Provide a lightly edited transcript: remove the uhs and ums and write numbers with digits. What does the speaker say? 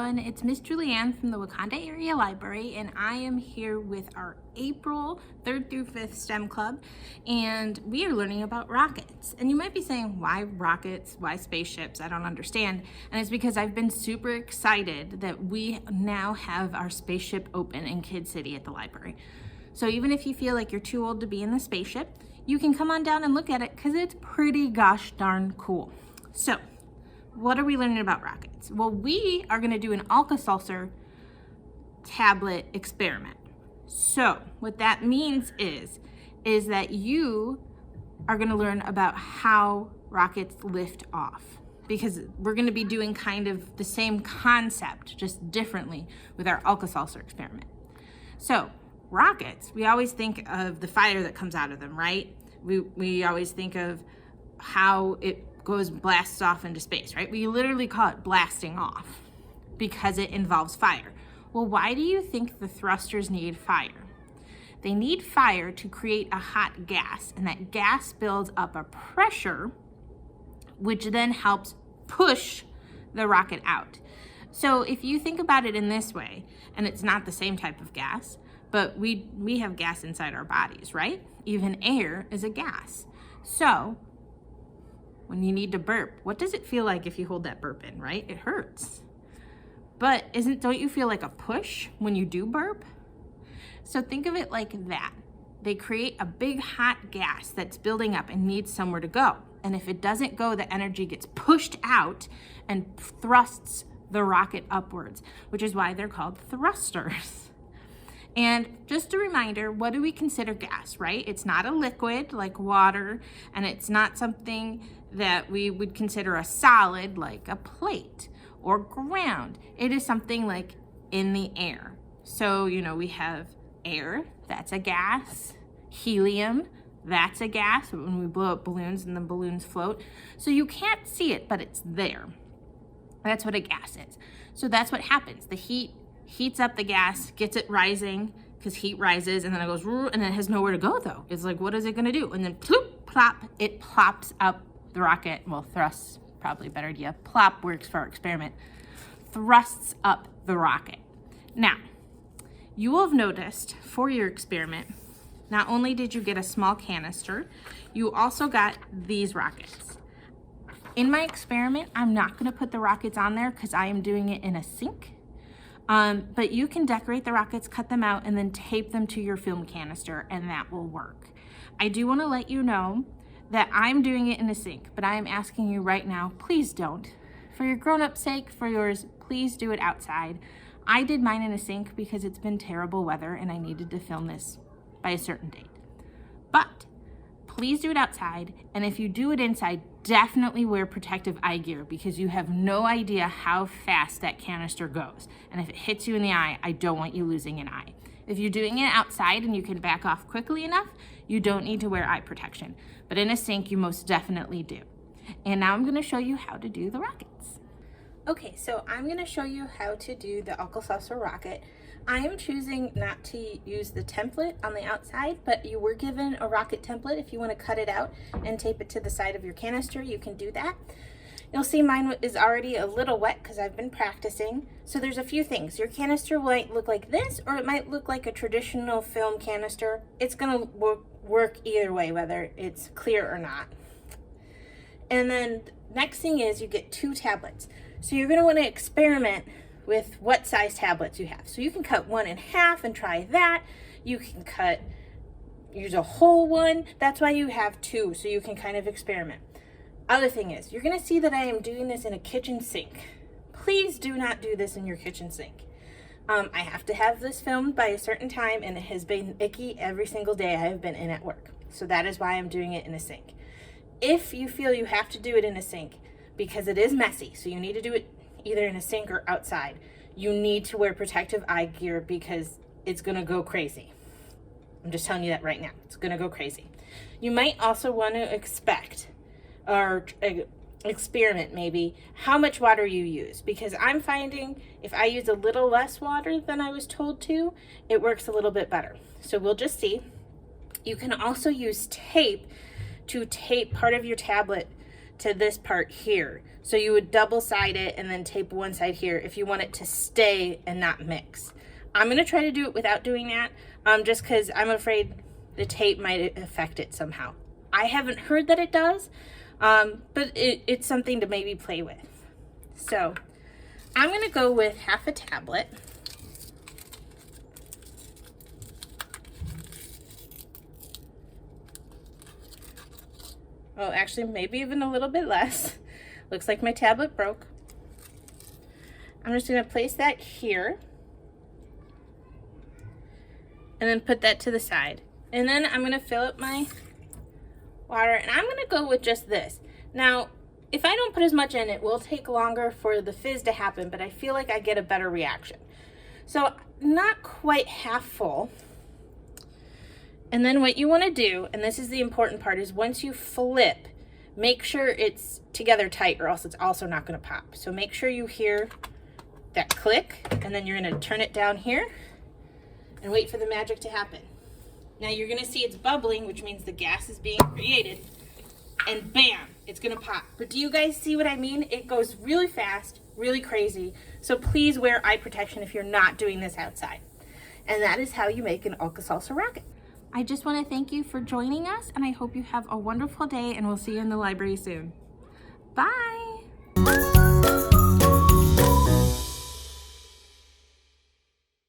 everyone, it's Miss Julianne from the Wakanda Area Library, and I am here with our April 3rd through 5th STEM Club, and we are learning about rockets. And you might be saying, why rockets, why spaceships? I don't understand. And it's because I've been super excited that we now have our spaceship open in Kid City at the library. So even if you feel like you're too old to be in the spaceship, you can come on down and look at it because it's pretty gosh darn cool. So what are we learning about rockets? Well, we are going to do an Alka Seltzer tablet experiment. So what that means is that you are going to learn about how rockets lift off, because we're going to be doing kind of the same concept, just differently with our Alka Seltzer experiment. So rockets, we always think of the fire that comes out of them, right? We always think of how it blasts off into space, right? We literally call it blasting off because it involves fire. Well, why do you think the thrusters need fire? They need fire to create a hot gas, and that gas builds up a pressure, which then helps push the rocket out. So if you think about it in this way, and it's not the same type of gas, but we have gas inside our bodies, right? Even air is a gas. So when you need to burp, what does it feel like if you hold that burp in, right? It hurts. But don't you feel like a push when you do burp? So think of it like that. They create a big hot gas that's building up and needs somewhere to go. And if it doesn't go, the energy gets pushed out and thrusts the rocket upwards, which is why they're called thrusters. And just a reminder, what do we consider gas, right? It's not a liquid like water, and it's not something that we would consider a solid like a plate or ground. It is something like in the air. So, we have air, that's a gas. Helium, that's a gas, when we blow up balloons and the balloons float. So you can't see it, but it's there. That's what a gas is. So that's what happens. The heat heats up the gas, gets it rising, because heat rises, and then it goes, and then it has nowhere to go though. It's like, what is it gonna do? And then plop, plop, it plops up the rocket. Well, thrusts, probably a better idea. Plop works for our experiment. Thrusts up the rocket. Now, you will have noticed for your experiment, not only did you get a small canister, you also got these rockets. In my experiment, I'm not gonna put the rockets on there because I am doing it in a sink. But you can decorate the rockets, cut them out, and then tape them to your film canister, and that will work. I do want to let you know that I'm doing it in a sink, but I am asking you right now, please don't. For your grown-up sake, for yours, please do it outside. I did mine in a sink because it's been terrible weather and I needed to film this by a certain date. But please do it outside, and if you do it inside, definitely wear protective eye gear because you have no idea how fast that canister goes. And if it hits you in the eye, I don't want you losing an eye. If you're doing it outside and you can back off quickly enough, you don't need to wear eye protection. But in a sink, you most definitely do. And now I'm going to show you how to do the rockets. Okay, so I'm going to show you how to do the Alka Seltzer rocket. I am choosing not to use the template on the outside, but you were given a rocket template. If you want to cut it out and tape it to the side of your canister, you can do that. You'll see mine is already a little wet because I've been practicing. So there's a few things. Your canister might look like this, or it might look like a traditional film canister. It's going to work either way, whether it's clear or not. And then next thing is you get 2 tablets. So you're going to want to experiment with what size tablets you have. So you can cut one in half and try that. You can use a whole one. That's why you have 2, so you can kind of experiment. Other thing is, you're gonna see that I am doing this in a kitchen sink. Please do not do this in your kitchen sink. I have to have this filmed by a certain time, and it has been icky every single day I have been in at work. So that is why I'm doing it in a sink. If you feel you have to do it in a sink, because it is messy, so you need to do it either in a sink or outside, you need to wear protective eye gear because it's gonna go crazy. I'm just telling you that right now. It's gonna go crazy. You might also want to expect or experiment maybe how much water you use, because I'm finding if I use a little less water than I was told to, it works a little bit better. So we'll just see. You can also use tape to tape part of your tablet to this part here. So you would double side it and then tape one side here if you want it to stay and not mix. I'm gonna try to do it without doing that, just because I'm afraid the tape might affect it somehow. I haven't heard that it does, but it's something to maybe play with. So I'm gonna go with half a tablet. Well, actually, maybe even a little bit less. Looks like my tablet broke. I'm just gonna place that here and then put that to the side. And then I'm gonna fill up my water, and I'm gonna go with just this. Now, if I don't put as much in, it will take longer for the fizz to happen, but I feel like I get a better reaction. So not quite half full. And then what you want to do, and this is the important part, is once you flip, make sure it's together tight or else it's also not going to pop. So make sure you hear that click, and then you're going to turn it down here and wait for the magic to happen. Now you're going to see it's bubbling, which means the gas is being created, and bam, it's going to pop. But do you guys see what I mean? It goes really fast, really crazy. So please wear eye protection if you're not doing this outside. And that is how you make an Alka Seltzer Rocket. I just want to thank you for joining us, and I hope you have a wonderful day, and we'll see you in the library soon. Bye!